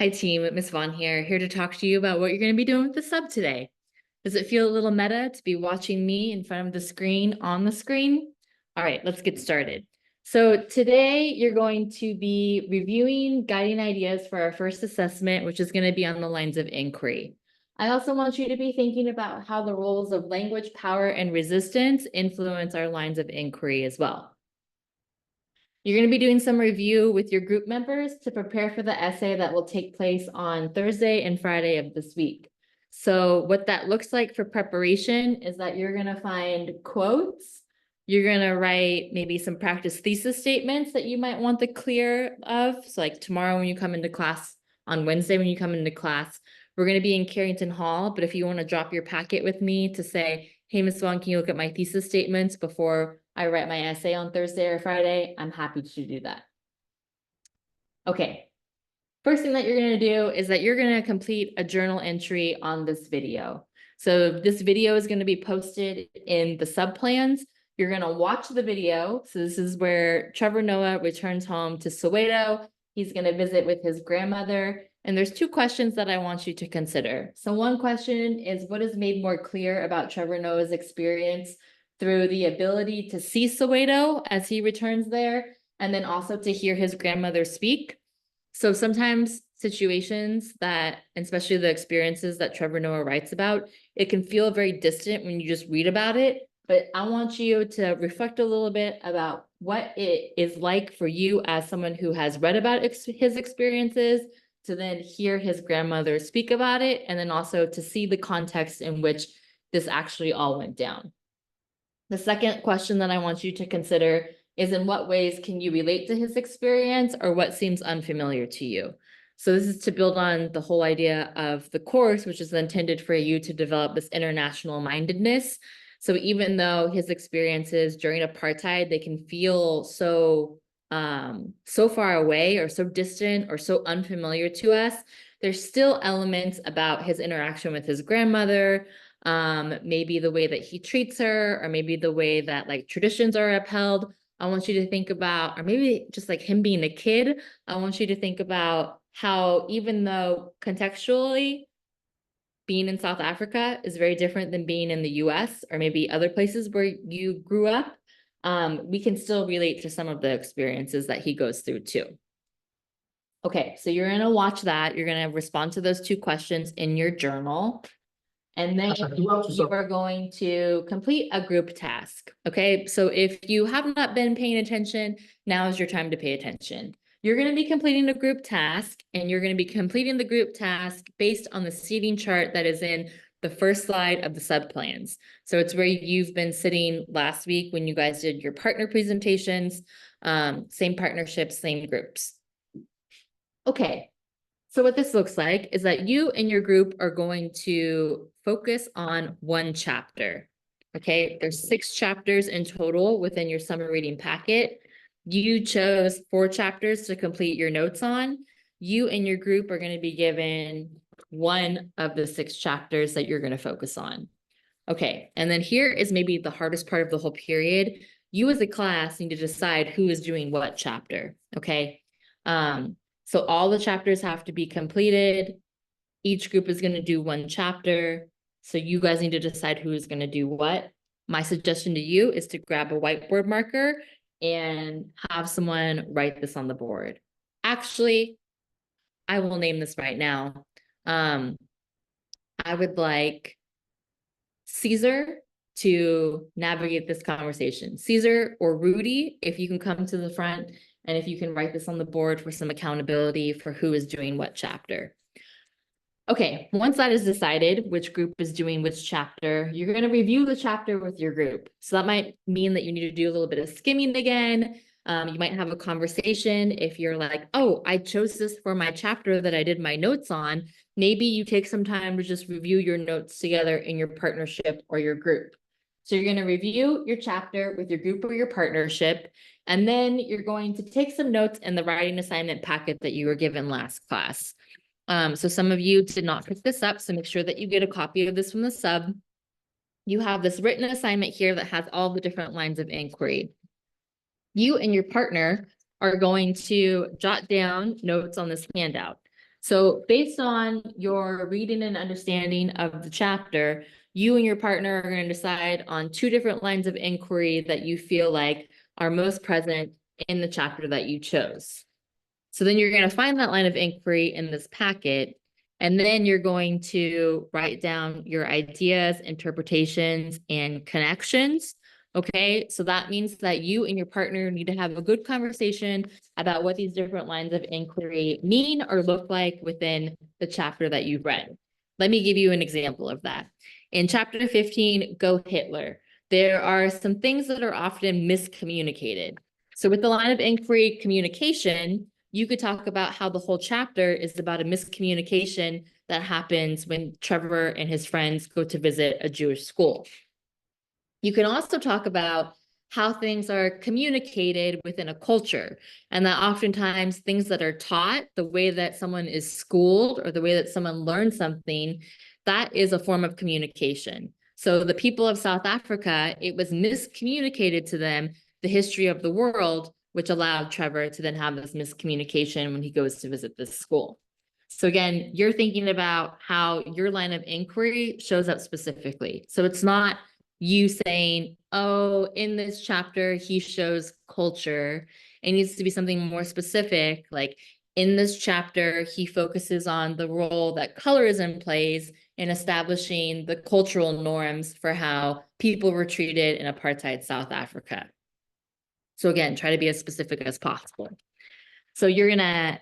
Hi team, Miss Vaughn here to talk to you about what you're going to be doing with the sub today. Does it feel a little meta to be watching me in front of the screen on the screen? All right, let's get started. So today you're going to be reviewing guiding ideas for our first assessment, which is going to be on the lines of inquiry. I also want you to be thinking about how the roles of language, power, and resistance influence our lines of inquiry as well. You're going to be doing some review with your group members to prepare for the essay that will take place on Thursday and Friday of this week. So what that looks like for preparation is that you're going to find quotes. You're going to write maybe some practice thesis statements that you might want the clear of. So like tomorrow when you come into class, on Wednesday when you come into class, we're going to be in Carrington Hall. But if you want to drop your packet with me to say, hey, Ms. Vaughn, can you look at my thesis statements before I write my essay on Thursday or Friday, I'm happy to do that. Okay, first thing that you're going to do is that you're going to complete a journal entry on this video. So this video is going to be posted in the subplans. You're going to watch the video. So this is where Trevor Noah returns home to Soweto. He's going to visit with his grandmother. And there's two questions that I want you to consider. So one question is, what is made more clear about Trevor Noah's experience through the ability to see Soweto as he returns there, and then also to hear his grandmother speak? So sometimes situations that, and especially the experiences that Trevor Noah writes about, it can feel very distant when you just read about it. But I want you to reflect a little bit about what it is like for you as someone who has read about his experiences, to then hear his grandmother speak about it, and then also to see the context in which this actually all went down. The second question that I want you to consider is, in what ways can you relate to his experience, or what seems unfamiliar to you? So this is to build on the whole idea of the course, which is intended for you to develop this international mindedness. So even though his experiences during apartheid, they can feel so far away or so distant or so unfamiliar to us, there's still elements about his interaction with his grandmother, maybe the way that he treats her, or maybe the way that like traditions are upheld. I want you to think about, or maybe just like him being a kid, I want you to think about how, even though contextually being in South Africa is very different than being in the US or maybe other places where you grew up, we can still relate to some of the experiences that he goes through too. Okay, so you're going to watch that. You're going to respond to those two questions in your journal. And then you are going to complete a group task. Okay, so if you have not been paying attention, now is your time to pay attention. You're going to be completing a group task, and you're going to be completing the group task based on the seating chart that is in the first slide of the subplans. So it's where you've been sitting last week when you guys did your partner presentations, same partnerships, same groups. Okay. So what this looks like is that you and your group are going to focus on one chapter. Okay, there's 6 chapters in total within your summer reading packet. You chose 4 chapters to complete your notes on. You and your group are going to be given one of the 6 chapters that you're going to focus on. Okay, and then here is maybe the hardest part of the whole period. You as a class need to decide who is doing what chapter. Okay. So all the chapters have to be completed. Each group is going to do one chapter. So you guys need to decide who is going to do what. My suggestion to you is to grab a whiteboard marker and have someone write this on the board. Actually, I will name this right now. I would like Caesar to navigate this conversation. Caesar or Rudy, if you can come to the front, and if you can write this on the board for some accountability for who is doing what chapter. Okay, once that is decided, which group is doing which chapter, you're going to review the chapter with your group. So that might mean that you need to do a little bit of skimming again. You might have a conversation. If you're like, oh, I chose this for my chapter that I did my notes on, maybe you take some time to just review your notes together in your partnership or your group. So you're going to review your chapter with your group or your partnership, and then you're going to take some notes in the writing assignment packet that you were given last class. So some of you did not pick this up, so make sure that you get a copy of this from the sub. You have this written assignment here that has all the different lines of inquiry. You and your partner are going to jot down notes on this handout. So based on your reading and understanding of the chapter, you and your partner are going to decide on 2 different lines of inquiry that you feel like are most present in the chapter that you chose. So then you're going to find that line of inquiry in this packet, and then you're going to write down your ideas, interpretations, and connections. Okay, so that means that you and your partner need to have a good conversation about what these different lines of inquiry mean or look like within the chapter that you've read. Let me give you an example of that. In chapter 15, Go Hitler, there are some things that are often miscommunicated. So with the line of inquiry communication, you could talk about how the whole chapter is about a miscommunication that happens when Trevor and his friends go to visit a Jewish school. You can also talk about how things are communicated within a culture, and that oftentimes things that are taught, the way that someone is schooled or the way that someone learns something, that is a form of communication. So the people of South Africa, it was miscommunicated to them the history of the world, which allowed Trevor to then have this miscommunication when he goes to visit this school. So again, you're thinking about how your line of inquiry shows up specifically. So it's not you saying, oh, in this chapter, he shows culture. It needs to be something more specific. Like in this chapter, he focuses on the role that colorism plays in establishing the cultural norms for how people were treated in apartheid South Africa. So again, try to be as specific as possible. So you're going to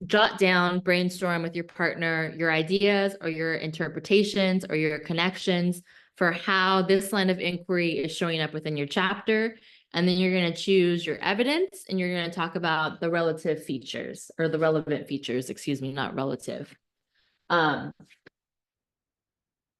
jot down, brainstorm with your partner, your ideas or your interpretations or your connections for how this line of inquiry is showing up within your chapter. And then you're going to choose your evidence and you're going to talk about the relative features or the relevant features, excuse me, not relative.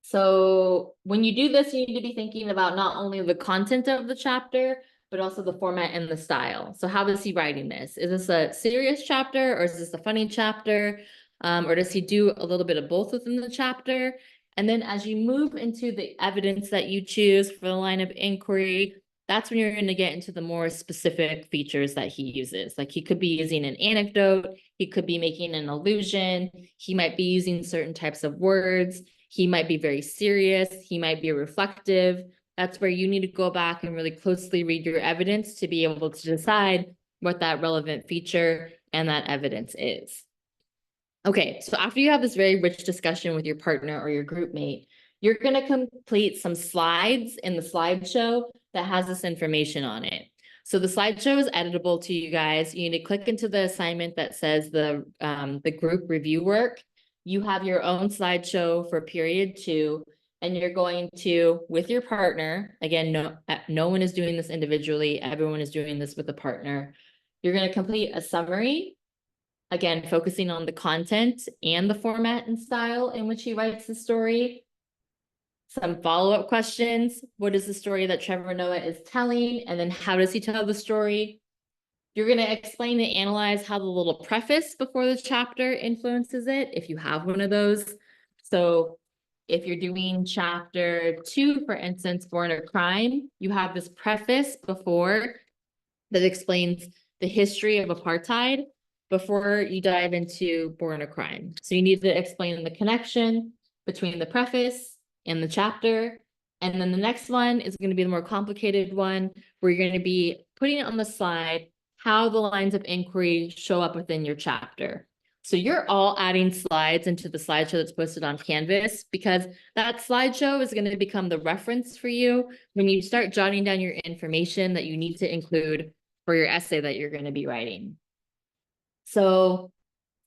So when you do this, you need to be thinking about not only the content of the chapter, but also the format and the style. So how is he writing this? Is this a serious chapter or is this a funny chapter? Or does he do a little bit of both within the chapter? And then as you move into the evidence that you choose for the line of inquiry, that's when you're going to get into the more specific features that he uses. Like he could be using an anecdote, he could be making an allusion, he might be using certain types of words. He might be very serious. He might be reflective. That's where you need to go back and really closely read your evidence to be able to decide what that relevant feature and that evidence is. Okay, so after you have this very rich discussion with your partner or your group mate, you're going to complete some slides in the slideshow that has this information on it. So the slideshow is editable to you guys. You need to click into the assignment that says the group review work. You have your own slideshow for period 2, and you're going to, with your partner, again, no one is doing this individually, everyone is doing this with a partner. You're going to complete a summary, again, focusing on the content and the format and style in which he writes the story. Some follow-up questions. What is the story that Trevor Noah is telling? And then how does he tell the story? You're going to explain and analyze how the little preface before the chapter influences it, if you have one of those. So if you're doing chapter 2, for instance, Born a Crime, you have this preface before that explains the history of apartheid before you dive into Born a Crime. So you need to explain the connection between the preface and the chapter. And then the next one is going to be the more complicated one, where you're going to be putting it on the slide how the lines of inquiry show up within your chapter. So you're all adding slides into the slideshow that's posted on Canvas, because that slideshow is going to become the reference for you when you start jotting down your information that you need to include for your essay that you're going to be writing. So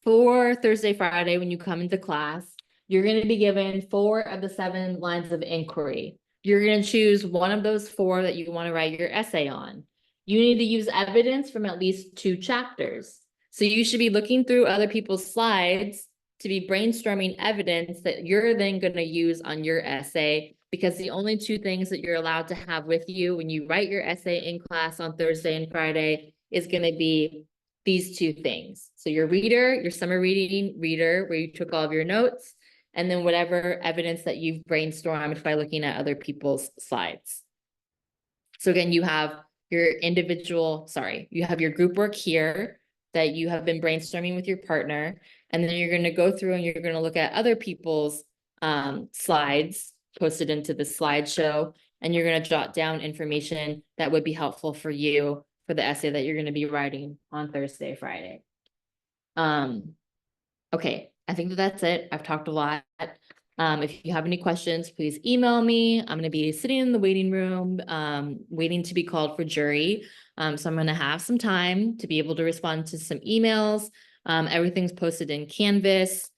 for Thursday, Friday, when you come into class, you're going to be given 4 of the 7 lines of inquiry. You're going to choose one of those 4 that you want to write your essay on. You need to use evidence from at least 2 chapters. So you should be looking through other people's slides to be brainstorming evidence that you're then going to use on your essay, because the only 2 things that you're allowed to have with you when you write your essay in class on Thursday and Friday is going to be these 2 things. So your reader, your summer reading reader, where you took all of your notes, and then whatever evidence that you've brainstormed by looking at other people's slides. So again, you have your you have your group work here. that you have been brainstorming with your partner, and then you're gonna go through and you're gonna look at other people's slides posted into the slideshow, and you're gonna jot down information that would be helpful for you for the essay that you're gonna be writing on Thursday, Friday. Okay, I think that that's it. I've talked a lot. If you have any questions, please email me. I'm gonna be sitting in the waiting room, waiting to be called for jury. So I'm gonna have some time to be able to respond to some emails. Everything's posted in Canvas.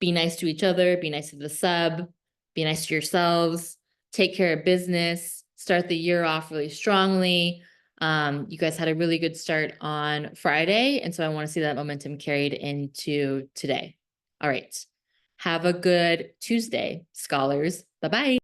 Be nice to each other, be nice to the sub, be nice to yourselves, take care of business, start the year off really strongly. You guys had a really good start on Friday, and so I want to see that momentum carried into today. All right. Have a good Tuesday, scholars. Bye-bye.